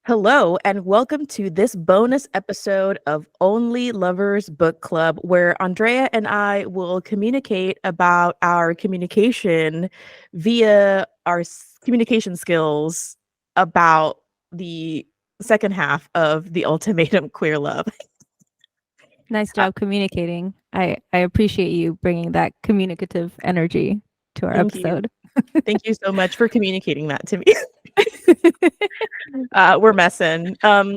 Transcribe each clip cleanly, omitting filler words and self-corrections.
Hello, and welcome to this bonus episode of Only Lovers Book Club, where Andrea and I will communicate about our communication via our communication skills about the second half of the Ultimatum Queer Love. Nice Uh, job communicating. I appreciate you bringing that communicative energy to our Thank you. episode. Thank you so much for communicating that to me. We're messing.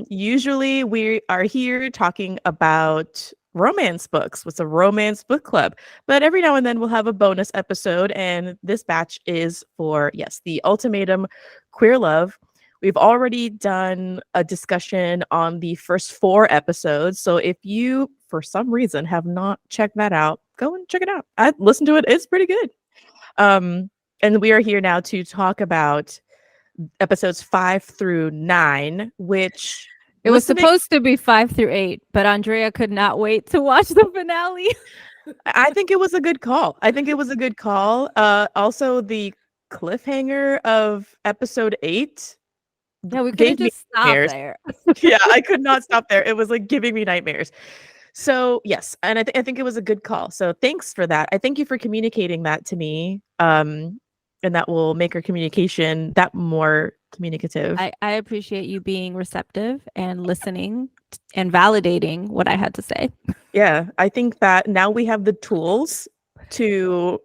Usually we are here talking about romance books with a romance book club, but every now and then we'll have a bonus episode, and this batch is for, yes, the Ultimatum Queer Love. We've already done a discussion on the first four episodes, so if you, for some reason, have not checked that out, go and check it out. I listened to it; it's pretty good. Um, and we are here now to talk about episodes 5 through 9, which It was listening, supposed to be 5 through 8, but Andrea could not wait to watch the finale. I think it was a good call. I think it was a good call. Also, the cliffhanger of episode 8 Yeah, we couldn't gave me just stop nightmares. there. Yeah, I could not stop there. It was like giving me nightmares. So yes, and I think it was a good call. So thanks for that. I thank you for communicating that to me. And that will make our communication that more communicative. I appreciate you being receptive and listening and validating what I had to say. Yeah, I think that now we have the tools to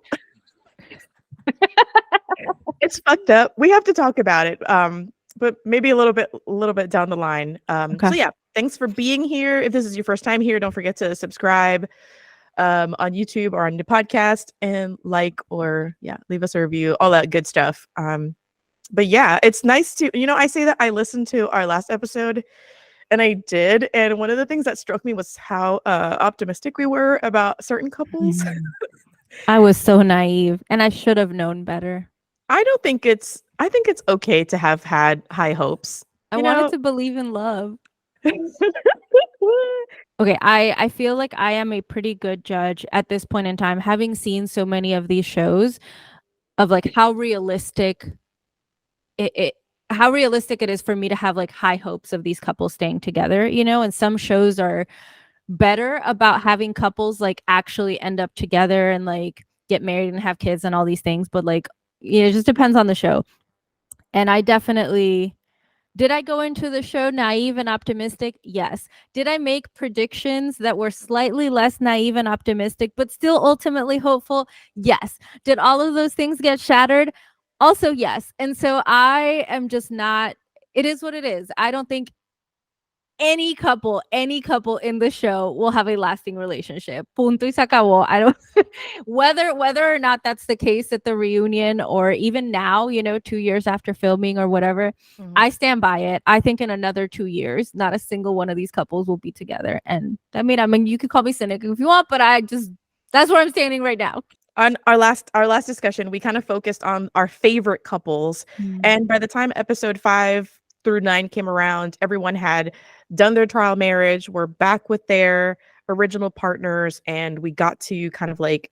it's fucked up. We have to talk about it. But maybe a little bit down the line. Okay. So yeah, thanks for being here. If this is your first time here, don't forget to subscribe on YouTube or on the podcast and like or yeah, leave us a review, all that good stuff. But yeah, it's nice to, I say that I listened to our last episode and I did. And one of the things that struck me was how optimistic we were about certain couples. I was so naive and I should have known better. I think it's okay to have had high hopes, I you wanted know? to believe in love. Okay, I feel like I am a pretty good judge at this point in time, having seen so many of these shows of like it, it how realistic it is for me to have like high hopes of these couples staying together, and some shows are better about having couples like actually end up together and like get married and have kids and all these things, but like it just depends on the show. And I definitely did. I go into the show naive and optimistic? Yes. Did I make predictions that were slightly less naive and optimistic, but still ultimately hopeful? Yes. Did all of those things get shattered? Also, yes. And so I am just not, it is what it is. I don't think any couple in the show will have a lasting relationship. Punto y se acabó. I don't whether or not that's the case at the reunion or even now, 2 years after filming or whatever. Mhm. I stand by it. I think in another 2 years, not a single one of these couples will be together. And I mean, you can call me cynic if you want, but that's where I'm standing right now. On our last discussion, we kind of focused on our favorite couples, Mm. and by the time episode 5 through 9 came around, everyone had done their trial marriage, were back with their original partners, and we got to kind of like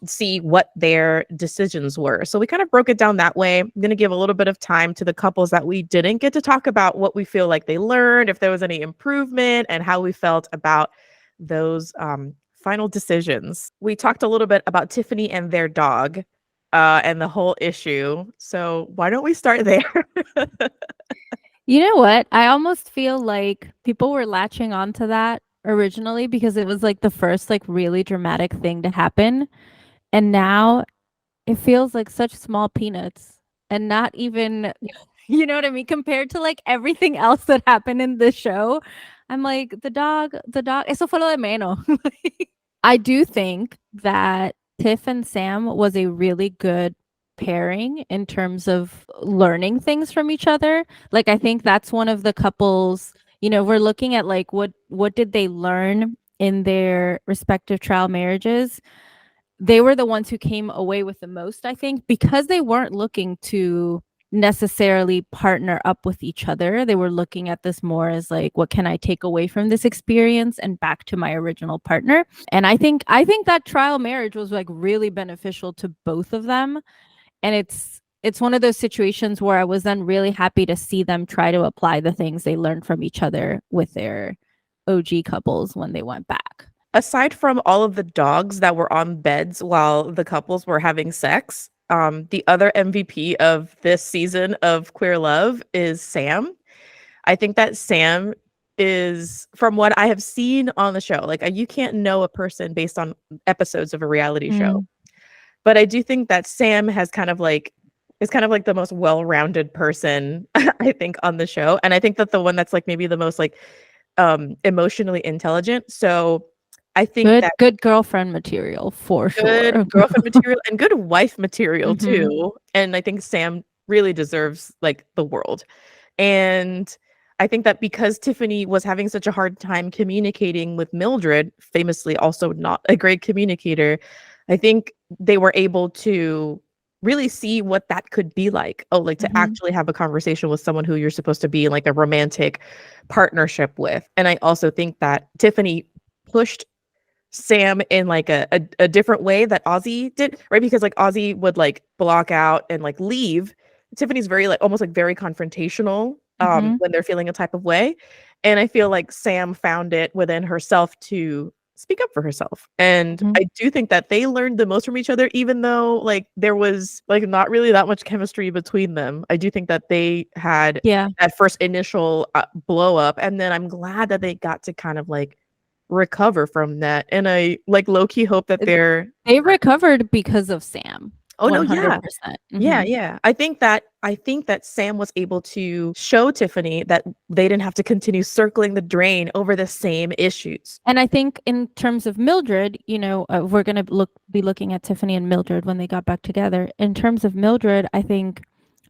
see what their decisions were. So we kind of broke it down that way. I'm going to give a little bit of time to the couples that we didn't get to talk about what we feel like they learned, if there was any improvement, and how we felt about those final decisions. We talked a little bit about Tiffany and their dog and the whole issue. So why don't we start there? You know what? I almost feel like people were latching onto that originally because it was like the first like really dramatic thing to happen. And now it feels like such small peanuts and not even, you know what I mean? Compared to like everything else that happened in this show, I'm like, the dog, eso fue lo de menos. I do think that Tiff and Sam was a really good pairing in terms of learning things from each other. Like I think that's one of the couples, we're looking at like what did they learn in their respective trial marriages. They were the ones who came away with the most, I think, because they weren't looking to necessarily partner up with each other. They were looking at this more as like, what can I take away from this experience and back to my original partner? And I think that trial marriage was like really beneficial to both of them. And it's one of those situations where I was then really happy to see them try to apply the things they learned from each other with their OG couples when they went back. Aside from all of the dogs that were on beds while the couples were having sex, the other MVP of this season of Queer Love is Sam. I think that Sam is, from what I have seen on the show, like you can't know a person based on episodes of a reality show. Mm. But I do think that Sam has is kind of like the most well-rounded person I think on the show. And I think that the one that's like maybe the most like emotionally intelligent. So I think that Good girlfriend material for sure. good girlfriend material and good wife material Mm-hmm. too. And I think Sam really deserves like the world. And I think that because Tiffany was having such a hard time communicating with Mildred, famously also not a great communicator, I think they were able to really see what that could be like. Oh, like to Mm-hmm. actually have a conversation with someone who you're supposed to be in like a romantic partnership with. And I also think that Tiffany pushed Sam in like a different way that Ozzy did, right? Because like Ozzy would like block out and like leave. Tiffany's very like almost like very confrontational Mm-hmm. when they're feeling a type of way. And I feel like Sam found it within herself to speak up for herself. And Mm-hmm. I do think that they learned the most from each other, even though like there was like not really that much chemistry between them. I do think that they had Yeah. that first initial blow up. And then I'm glad that they got to kind of like recover from that, and I, like, low-key hope that they're They recovered because of Sam. oh, no, yeah. 100%. Yeah, Mm-hmm. yeah. I think that Sam was able to show Tiffany that they didn't have to continue circling the drain over the same issues. And I think in terms of Mildred, we're going to be looking at Tiffany and Mildred when they got back together. In terms of Mildred, I think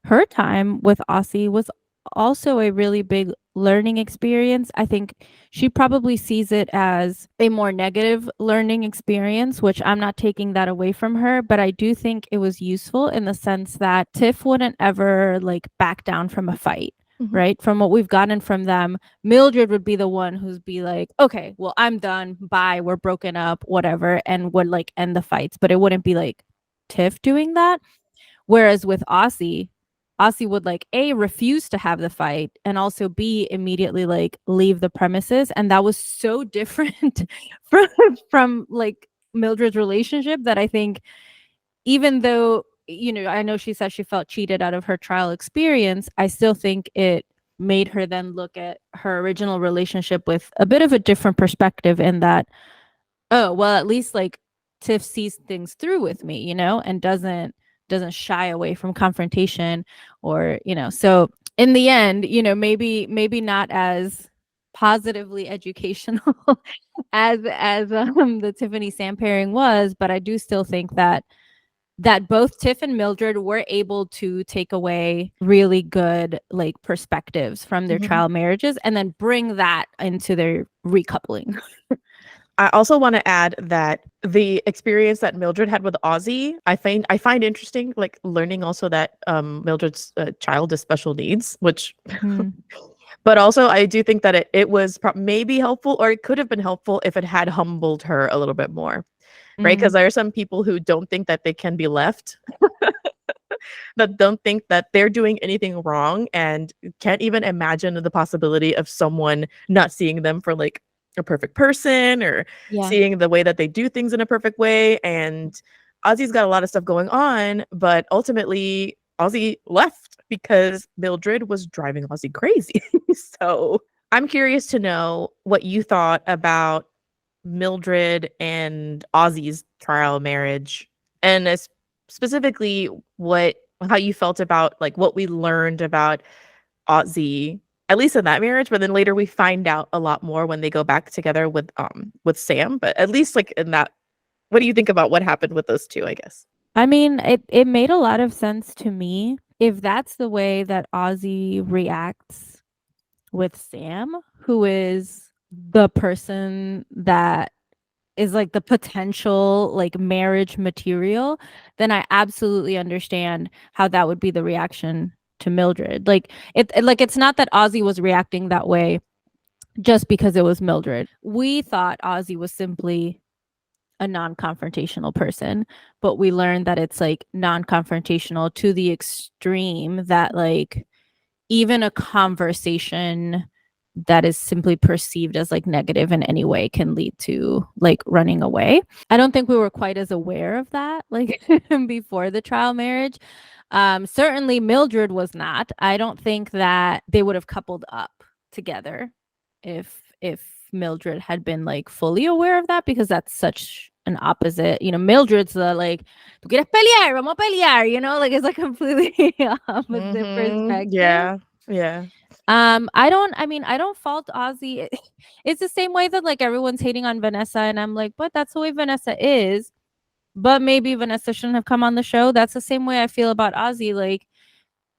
her time with Aussie was also a really big learning experience. I think she probably sees it as a more negative learning experience, which I'm not taking that away from her, but I do think it was useful in the sense that Tiff wouldn't ever like back down from a fight. Mhm. Right. From what we've gotten from them, Mildred would be the one who's be like, okay, well, I'm done. Bye. We're broken up, whatever. And would like end the fights. But it wouldn't be like Tiff doing that. Whereas with Aussie would like A, refuse to have the fight, and also B, immediately like leave the premises. And that was so different from like Mildred's relationship that I think, even though, I know she said she felt cheated out of her trial experience, I still think it made her then look at her original relationship with a bit of a different perspective, in that, oh, well, at least like Tiff sees things through with me, and doesn't shy away from confrontation, or, so in the end, maybe not as positively educational as the Tiffany Sam pairing was, but I do still think that both Tiff and Mildred were able to take away really good like perspectives from their Mhm. trial marriages and then bring that into their recoupling. I also wanna add that the experience that Mildred had with Ozzy, I find interesting, like, learning also that, Mildred's, child is special needs, which Mm, but also I do think that it was maybe helpful, or it could have been helpful if it had humbled her a little bit more, right? Because mm, there are some people who don't think that they can be left, that don't think that they're doing anything wrong, and can't even imagine the possibility of someone not seeing them for like a perfect person, or yeah. seeing the way that they do things in a perfect way. And Ozzy's got a lot of stuff going on, but ultimately Ozzy left because Mildred was driving Ozzy crazy. So I'm curious to know what you thought about Mildred and Ozzy's trial marriage, and specifically what how you felt about like what we learned about Ozzy, at least in that marriage, but then later we find out a lot more when they go back together with Sam. But at least like in that, what do you think about what happened with those two, I guess? I mean, it made a lot of sense to me. If that's the way that Ozzy reacts with Sam, who is the person that is like the potential like marriage material, then I absolutely understand how that would be the reaction to Mildred. Like like it's not that Ozzy was reacting that way just because it was Mildred. We thought Ozzy was simply a non-confrontational person, but we learned that it's like non-confrontational to the extreme that like even a conversation that is simply perceived as like negative in any way can lead to like running away. I don't think we were quite as aware of that like before the trial marriage. Certainly Mildred was not. I don't think that they would have coupled up together if Mildred had been like fully aware of that, because that's such an opposite. Mildred's the like, "Tu quieres pelear, vamos a pelear," like it's like completely opposite perspective. Yeah. Yeah. I don't fault Ozzy. It's the same way that like everyone's hating on Vanessa, and I'm like, but that's the way Vanessa is. But maybe Vanessa shouldn't have come on the show. That's the same way I feel about Ozzy. Like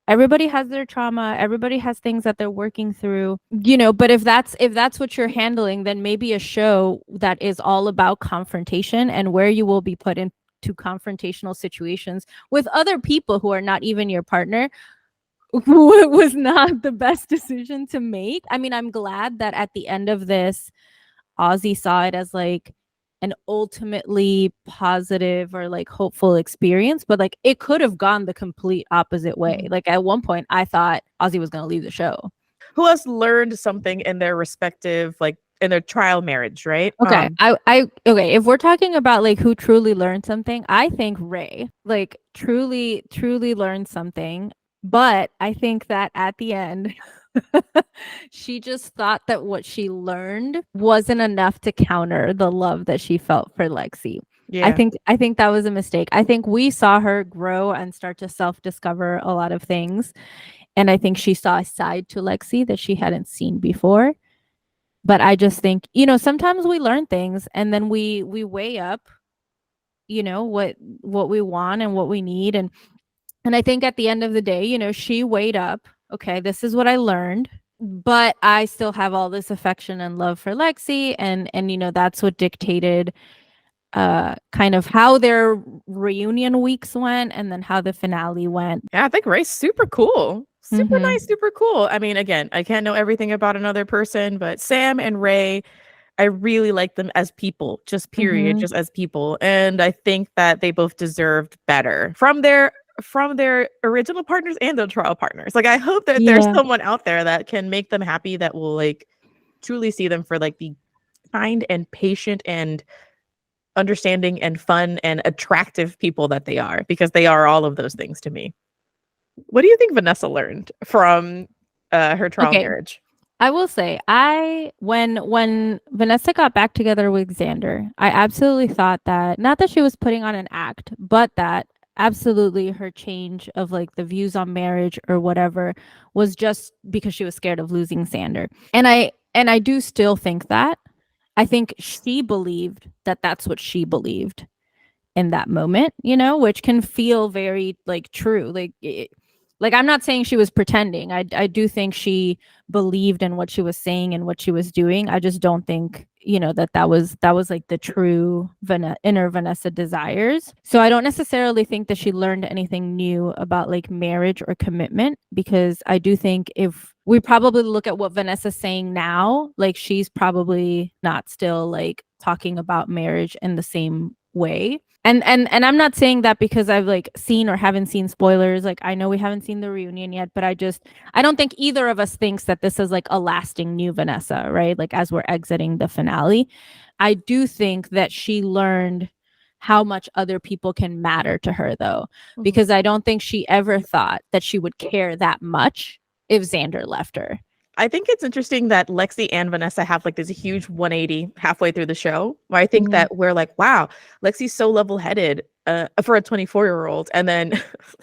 everybody has their trauma, everybody has things that they're working through, but if that's what you're handling, then maybe a show that is all about confrontation and where you will be put into confrontational situations with other people who are not even your partner was not the best decision to make. I mean, I'm glad that at the end of this, Ozzy saw it as like an ultimately positive or like hopeful experience, but like it could have gone the complete opposite way. Like at one point, I thought Ozzy was going to leave the show. Who else learned something in their respective, like in their trial marriage, right? Okay. Okay, if we're talking about like who truly learned something, I think Ray like truly learned something, but I think that at the end she just thought that what she learned wasn't enough to counter the love that she felt for Lexi. Yeah. I think that was a mistake. I think we saw her grow and start to self-discover a lot of things, and I think she saw a side to Lexi that she hadn't seen before. But I just think, sometimes we learn things and then we weigh up, what we want and what we need. And I think at the end of the day, she weighed up, okay, this is what I learned, but I still have all this affection and love for Lexi, and that's what dictated kind of how their reunion weeks went and then how the finale went. Yeah, I think Ray's super cool. Super Mm-hmm. nice, super cool. I mean, again, I can't know everything about another person, but Sam and Ray, I really like them as people, just period, Mm-hmm. just as people. And I think that they both deserved better from their original partners and their trial partners. Like I hope that there's Yeah. someone out there that can make them happy, that will like truly see them for like the kind and patient and understanding and fun and attractive people that they are, because they are all of those things to me. What do you think Vanessa learned from her trial Okay. marriage? I will say, when Vanessa got back together with Xander, I absolutely thought that, not that she was putting on an act, but that absolutely her change of like the views on marriage or whatever was just because she was scared of losing Xander. And I do still think that. I think she believed that that's what she believed in that moment, which can feel very like true. Like I'm not saying she was pretending. I do think she believed in what she was saying and what she was doing. I just don't think, that was like the true inner Vanessa desires. So I don't necessarily think that she learned anything new about like marriage or commitment, because I do think if we probably look at what Vanessa's saying now, like she's probably not still like talking about marriage in the same way. And I'm not saying that because I've like seen or haven't seen spoilers. Like I know we haven't seen the reunion yet, but I don't think either of us thinks that this is like a lasting new Vanessa, right? Like as we're exiting the finale, I do think that she learned how much other people can matter to her, though, because I don't think she ever thought that she would care that much if Xander left her. I think it's interesting that Lexi and Vanessa have like this huge 180 halfway through the show, where I think that we're like, wow, Lexi's so level-headed for a 24-year-old. And then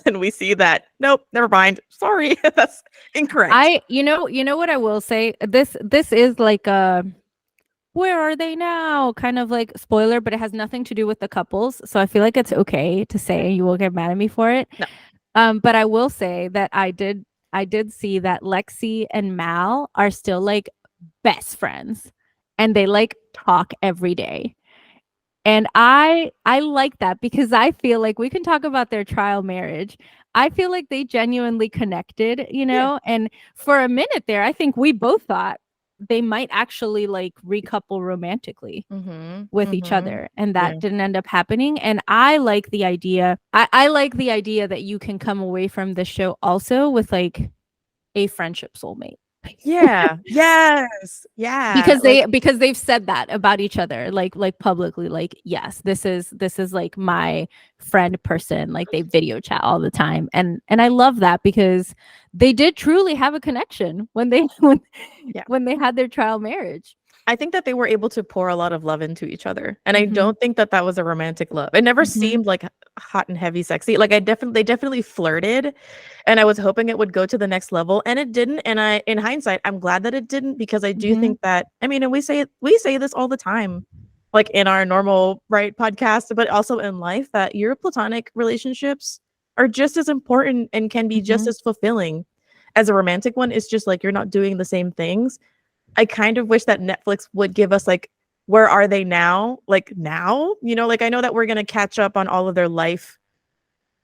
and we see that, nope, never mind. Sorry, that's incorrect. You know what I will say? This is like a where are they now kind of like spoiler, but it has nothing to do with the couples. So I feel like it's okay to say, you will get mad at me for it. No. But I will say that I did see that Lexi and Mal are still like best friends, and they like talk every day. And I like that, because I feel like we can talk about their trial marriage. I feel like they genuinely connected, Yeah. and for a minute there, I think we both thought they might actually like recouple romantically Mm-hmm. with each Mm-hmm. other, and Yeah. that didn't end up happening. And I like the idea. I like the idea that you can come away from this show also with like a friendship soulmate. Yeah. Yes. Yeah. Because Like, they've said that about each other, like publicly, like, yes, this is like my friend person, like they video chat all the time. And I love that because they did truly have a connection when they yeah. when they had their trial marriage. I think that they were able to pour a lot of love into each other, and I Mm-hmm. don't think that that was a romantic love. It never Mm-hmm. seemed like hot and heavy sexy. Like, they definitely flirted, and I was hoping it would go to the next level, and it didn't. And in hindsight, I'm glad that it didn't, because I do Mm-hmm. think that, I mean, and we say this all the time, like in our normal, right, podcast, but also in life, that your platonic relationships are just as important and can be just Mm-hmm. as fulfilling as a romantic one. It's just like you're not doing the same things. I kind of wish that Netflix would give us, like, where are they now? Like, now? Like, I know that we're gonna catch up on all of their life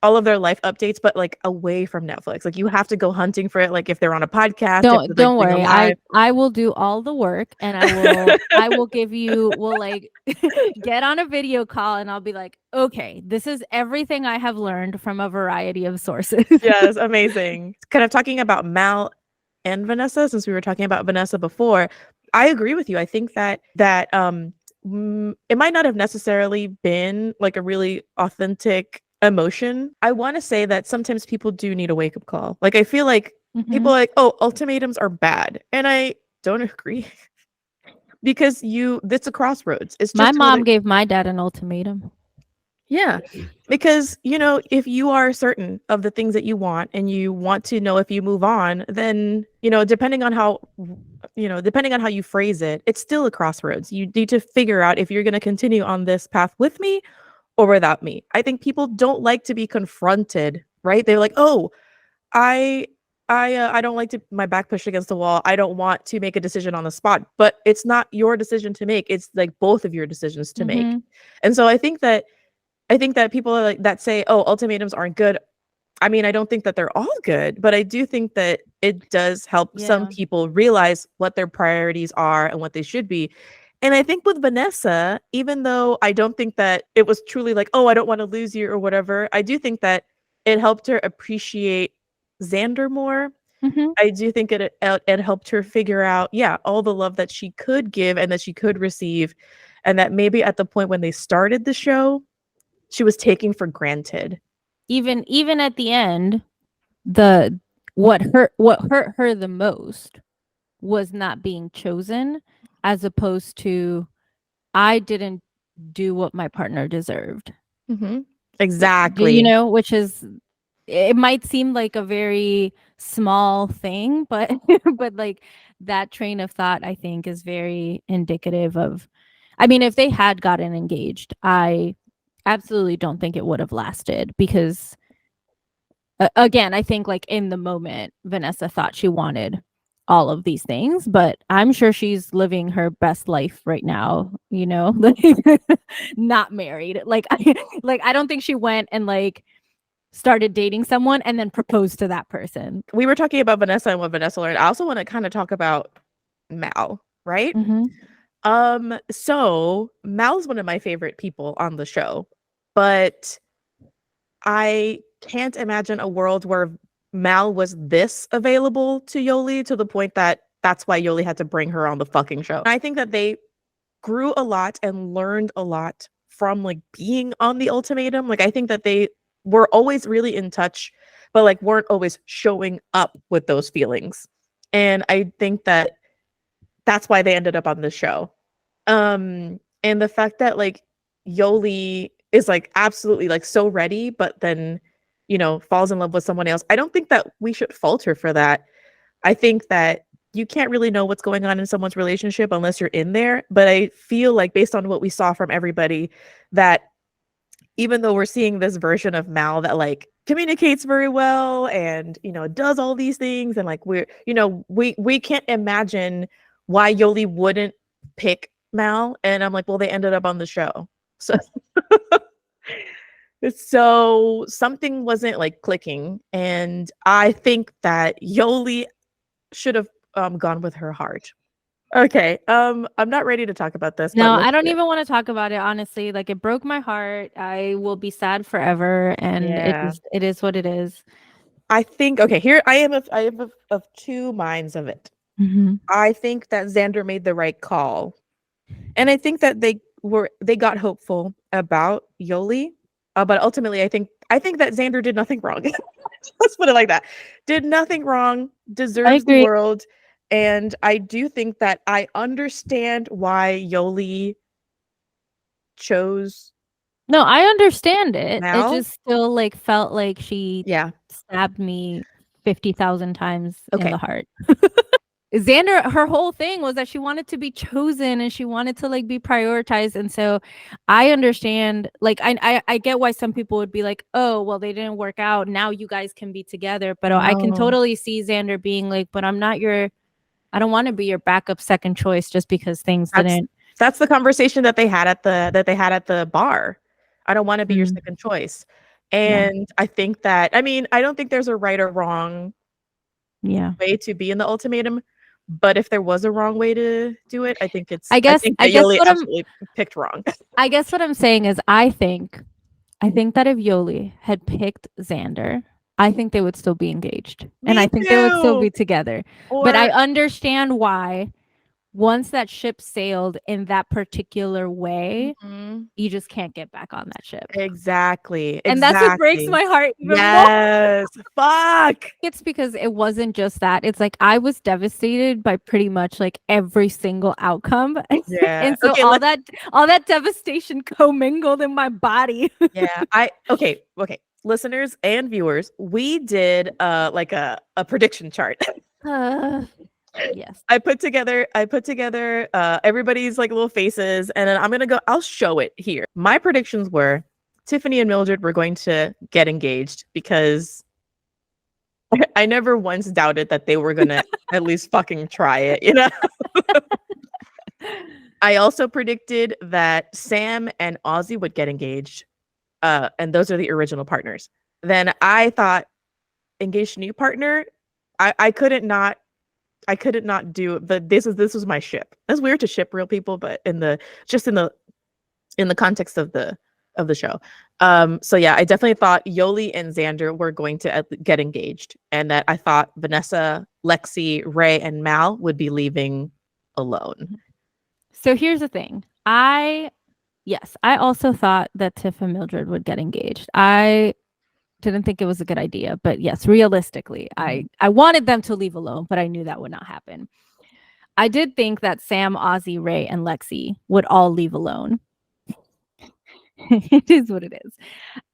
updates, but like away from Netflix. Like, you have to go hunting for it. Like, if they're on a podcast, if they're like Don't doing a worry. live. I will do all the work, and I will give you, will like get on a video call, and I'll be like, okay, this is everything I have learned from a variety of sources. Yes, amazing. Kind of talking about Mal and Vanessa, since we were talking about Vanessa before, I agree with you. I think that it might not have necessarily been like a really authentic emotion. I want to say that sometimes people do need a wake up call. Like, I feel like Mm-hmm. people are like, oh, ultimatums are bad. And I don't agree, because it's a crossroads. It's My just mom really, gave my dad an ultimatum. yeah. Because, if you are certain of the things that you want and you want to know if you move on, then, depending on how you phrase it, it's still a crossroads. You need to figure out if you're going to continue on this path with me or without me. I think people don't like to be confronted, right? They're like, "Oh, I I don't like to my back pushed against the wall. I don't want to make a decision on the spot." But it's not your decision to make. It's like both of your decisions to make. Mm-hmm. And so I think that people are like that say, "Oh, ultimatums aren't good." I mean, I don't think that they're all good, but I do think that it does help some Yeah. people realize what their priorities are and what they should be. And I think with Vanessa, even though I don't think that it was truly like, "Oh, I don't want to lose you," or whatever, I do think that it helped her appreciate Xander more. Mm-hmm. I do think it helped her figure out, yeah, all the love that she could give and that she could receive, and that maybe at the point when they started the show, she was taking for granted. Even at the end, the what hurt her the most was not being chosen, as opposed to, I didn't do what my partner deserved. Mhm. You Exactly. know, which is, it might seem like a very small thing, but but like that train of thought, I think, is very indicative of, I mean, if they had gotten engaged, I absolutely don't think it would have lasted, because again, I think like in the moment Vanessa thought she wanted all of these things, but I'm sure she's living her best life right now, like not married. Like I don't think she went and like started dating someone and then proposed to that person. We were talking about Vanessa and what Vanessa learned. I also want to kind of talk about Mal, right? Mhm. So Mal's one of my favorite people on the show, but I can't imagine a world where Mal was this available to Yoli, to the point that that's why Yoli had to bring her on the fucking show. I think that they grew a lot and learned a lot from like being on the ultimatum. Like, I think that they were always really in touch, but like weren't always showing up with those feelings. And I think that that's why they ended up on the show. And the fact that like Yoli is like absolutely like so ready, but then, falls in love with someone else. I don't think that we should falter for that. I think that you can't really know what's going on in someone's relationship unless you're in there. But I feel like, based on what we saw from everybody, that even though we're seeing this version of Mal that like communicates very well and, does all these things, and like we can't imagine why Yoli wouldn't pick Mal. And I'm like, well, they ended up on the show. So so something wasn't like clicking. And I think that Yoli should have gone with her heart. Okay. I'm not ready to talk about this, but No, let's I don't do it. even want to talk about it, honestly. Like it broke my heart. I will be sad forever, and Yeah. it is what it is. I think okay, here I am of two minds of it. Mhm. I think that Xander made the right call. And I think that they got hopeful about Yoli. But ultimately I think that Xander did nothing wrong. Let's put it like that. Did nothing wrong, I deserves the agree. world. And I do think that I understand why Yoli chose No, I understand it. It Mal. just still like felt like she Yeah. stabbed me 50,000 times in the Okay. heart. Xander, her whole thing was that she wanted to be chosen and she wanted to like be prioritized. And so I understand, like, I get why some people would be like, oh, well, they didn't work out. Now you guys can be together. But I can No. totally see Xander being like, but I don't want to be your backup second choice just because things That's didn't. that's the conversation that they had at the bar. I don't want to be your Mm, second choice. yeah. And I think that I mean, I don't think there's a right or wrong Yeah. way to be in the ultimatum, but if there was a wrong way to do it, I think I I guess think I that guess Yoli what I'm absolutely picked wrong. I guess what I'm saying is I think that if Yoli had picked Xander, I think they would still be engaged. And I Me think they would still too. be together. But I Or understand why once that ship sailed in that particular way, Mhm. you just can't get back on that ship. Exactly, And that's what breaks exactly. my heart even more. Yes. Fuck. It's because it wasn't just that. It's like I was devastated by pretty much like every single outcome. Yeah. And so Okay, let's all that devastation commingled in my body. yeah, I okay, okay. Listeners and viewers, we did like a prediction chart. Uh, yes. I put together everybody's like little faces and then I'll show it here. My predictions were Tiffany and Mildred were going to get engaged because I never once doubted that they were going to at least fucking try it, you know? I also predicted that Sam and Ozzy would get engaged. And those are the original partners. Then I thought engaged new partner. I couldn't not do but this was my ship. It's weird to ship real people, but in the context of the show. So yeah, I definitely thought Yoli and Xander were going to get engaged, and that I thought Vanessa, Lexi, Ray, and Mal would be leaving alone. So here's the thing. Yes, I also thought that Tiff and Mildred would get engaged. I didn't think it was a good idea, but yes, realistically, Mhm. I wanted them to leave alone, but I knew that would not happen. I did think that Sam, Ozzy, Ray, and Lexi would all leave alone. It is what it is.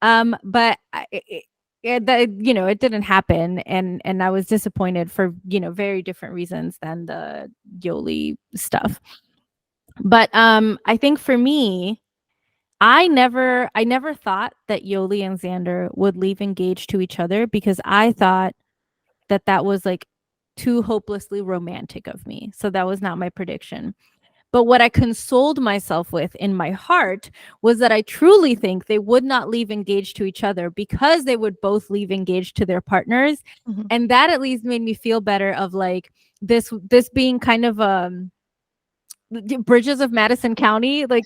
But it didn't happen, and I was disappointed for very different reasons than the Yoli stuff. But I think for me, I never thought that Yoli and Xander would leave engaged to each other because I thought that that was like too hopelessly romantic of me. So that was not my prediction. But what I consoled myself with in my heart was that I truly think they would not leave engaged to each other because they would both leave engaged to their partners. Mhm. And that at least made me feel better of like this being kind of Bridges of Madison County, like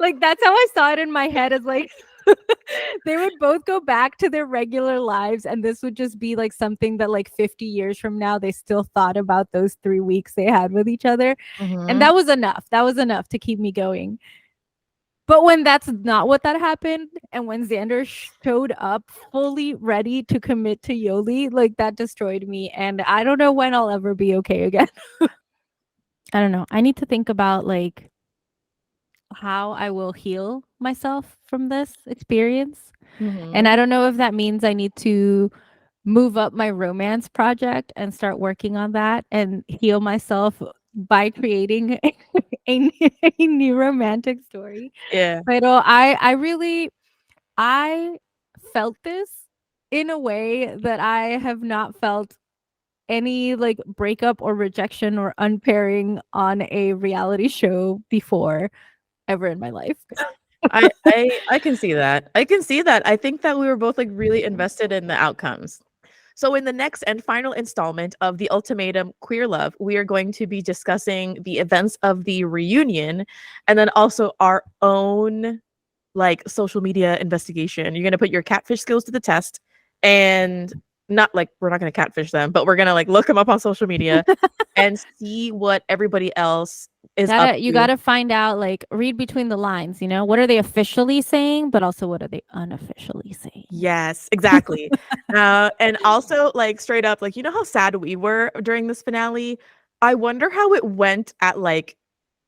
like that's how I saw it in my head as like they would both go back to their regular lives and this would just be like something that like 50 years from now they still thought about those 3 weeks they had with each other. And Mhm. that was enough. That was enough to keep me going. But when that's not what that happened and when Xander showed up fully ready to commit to Yoli, like that destroyed me and I don't know when I'll ever be okay again. I don't know. I need to think about like how I will heal myself from this experience. And Mhm. I don't know if that means I need to move up my romance project and start working on that and heal myself by creating a, a new romantic story. Yeah. But I felt this in a way that I have not felt any like breakup or rejection or unpairing on a reality show before ever in my life. I can see that. I can see that. I think that we were both like really invested in the outcomes. So, in the next and final installment of the Ultimatum Queer Love, we are going to be discussing the events of the reunion and then also our own like social media investigation. You're going to put your catfish skills to the test and not like we're not going to catfish them, but we're going to like look them up on social media and see what everybody else is up You to. gotta find out, like, read between the lines, you know? What are they officially saying, but also what are they unofficially saying? Yes, exactly. And also, like, straight up, like, you know how sad we were during this finale? I wonder how it went at, like,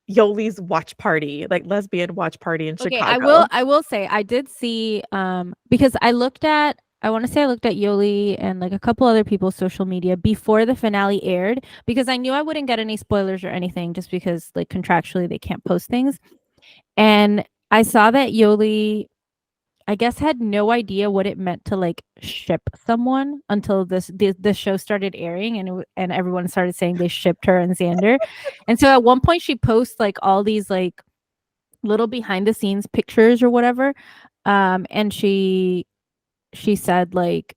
Yoli's watch party, like, lesbian watch party in Okay, Chicago. I will say I did see because I want to say I looked at Yoli and like a couple other people's social media before the finale aired because I knew I wouldn't get any spoilers or anything just because like contractually they can't post things. And I saw that Yoli I guess had no idea what it meant to like ship someone until this show started airing and everyone started saying they shipped her and Xander. And so at one point she posts like all these like little behind the scenes pictures or whatever. And she said like,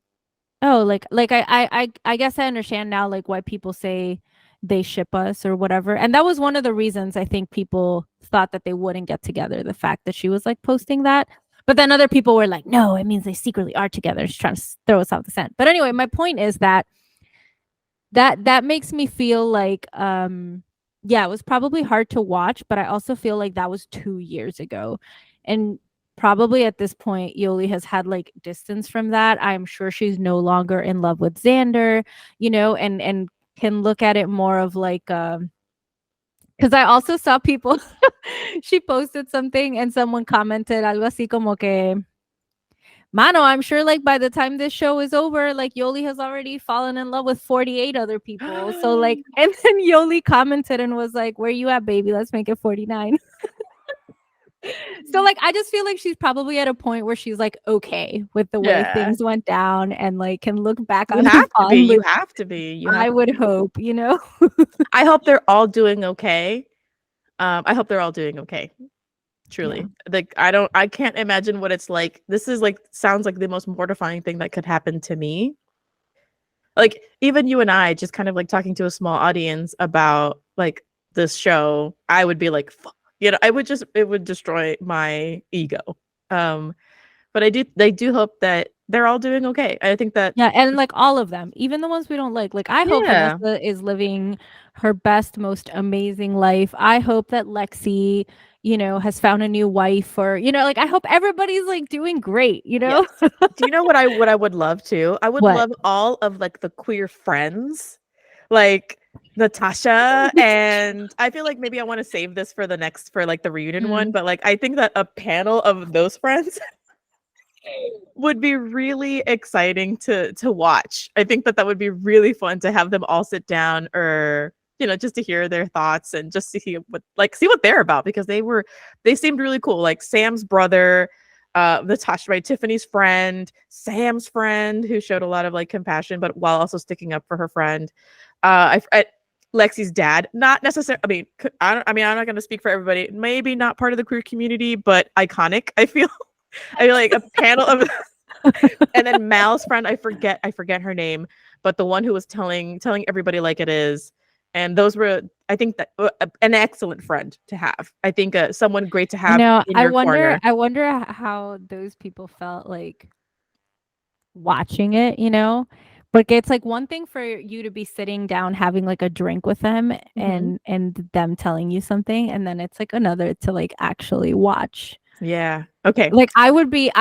oh, like I guess I understand now like why people say they ship us or whatever. And that was one of the reasons I think people thought that they wouldn't get together, the fact that she was like posting that. But then other people were like, no, it means they secretly are together. She's trying to throw us off the scent. But anyway, my point is that that makes me feel like yeah, it was probably hard to watch, but I also feel like that was 2 years ago. And probably at this point, Yoli has had like distance from that. I'm sure she's no longer in love with Xander, you know, and can look at it more of like because I also saw people she posted something and someone commented algo así como que Mano, I'm sure like by the time this show is over, like Yoli has already fallen in love with 48 other people. So like and then Yoli commented and was like, "Where you at, baby? Let's make it 49." So like I just feel like she's probably at a point where she's like okay with the way Yeah. things went down and like can look back You on her have to be, fondly. you have to be, you have I to would be. hope, you know. I hope they're all doing okay. I hope they're all doing okay. Yeah. Truly. Like I can't imagine what it's like. This is like sounds like the most mortifying thing that could happen to me. Like even you and I just kind of like talking to a small audience about like this show, I would be like, fuck. You know, I would just it would destroy my ego. Um, but I do hope that they're all doing okay. I think that Yeah, and like all of them, even the ones we don't like. Like I hope yeah. Vanessa is living her best, most amazing life. I hope that Lexi, you know, has found a new wife or, you know, like I hope everybody's like doing great, you know? Yes. Do you know what I would love to? I would What? love all of like the queer friends, like Natasha, and I feel like maybe I want to save this for the next for like the reunion one, Mm. but like I think that a panel of those friends would be really exciting to watch. I think that that would be really fun to have them all sit down or you know just to hear their thoughts and just to see what they're about because they seemed really cool. Like Sam's brother, Natasha, right? Tiffany's friend, Sam's friend who showed a lot of like compassion, but while also sticking up for her friend. Lexi's dad, not necessarily. I mean, I mean, I'm not going to speak for everybody. Maybe not part of the queer community, but iconic. I feel. I feel like a panel of and then Mal's friend, I forget her name, but the one who was telling everybody like it is. And those were, I think that an excellent friend to have. I think someone great to I have know. in your corner. I wonder how those people felt like watching it, you know? But it's like one thing for you to be sitting down having like a drink with them Mhm. and them telling you something and then it's like another to like actually watch. Yeah. Okay. Like I would be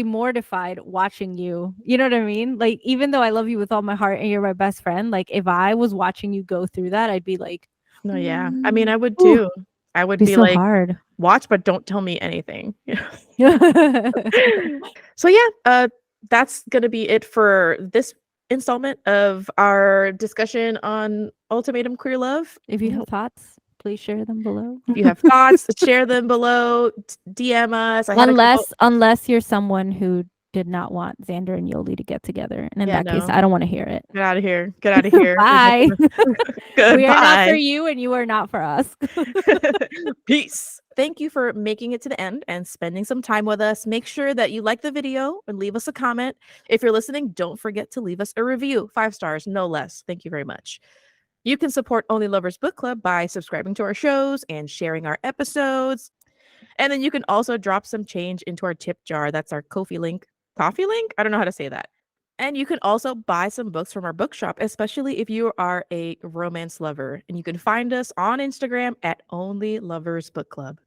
mortified watching you. You know what I mean? Like even though I love you with all my heart and you're my best friend, like if I was watching you go through that, I'd be like, No, yeah. I mean, I would ooh, too. I would be be so like, hard. watch, but don't tell me anything. If So yeah, that's gonna be it for this installment of our discussion on Ultimatum Queer Love. you have thoughts, please share them below. If you have thoughts, share them below. DM us. I had a couple. Unless you're someone who did not want Xander and Yoli to get together. And in Yeah, that case, no. I don't want to hear it. Get out of here. Get out of here. We're not Bye. gonna... We are not for Goodbye. you and you are not for us. Peace. Thank you for making it to the end and spending some time with us. Make sure that you like the video and leave us a comment. If you're listening, don't forget to leave us a review. 5 stars, no less. Thank you very much. You can support Only Lovers Book Club by subscribing to our shows and sharing our episodes. And then you can also drop some change into our tip jar. That's our Ko-fi link. Coffee link? I don't know how to say that. And you can also buy some books from our bookshop, especially if you are a romance lover. And you can find us on Instagram at Only Lovers Book Club.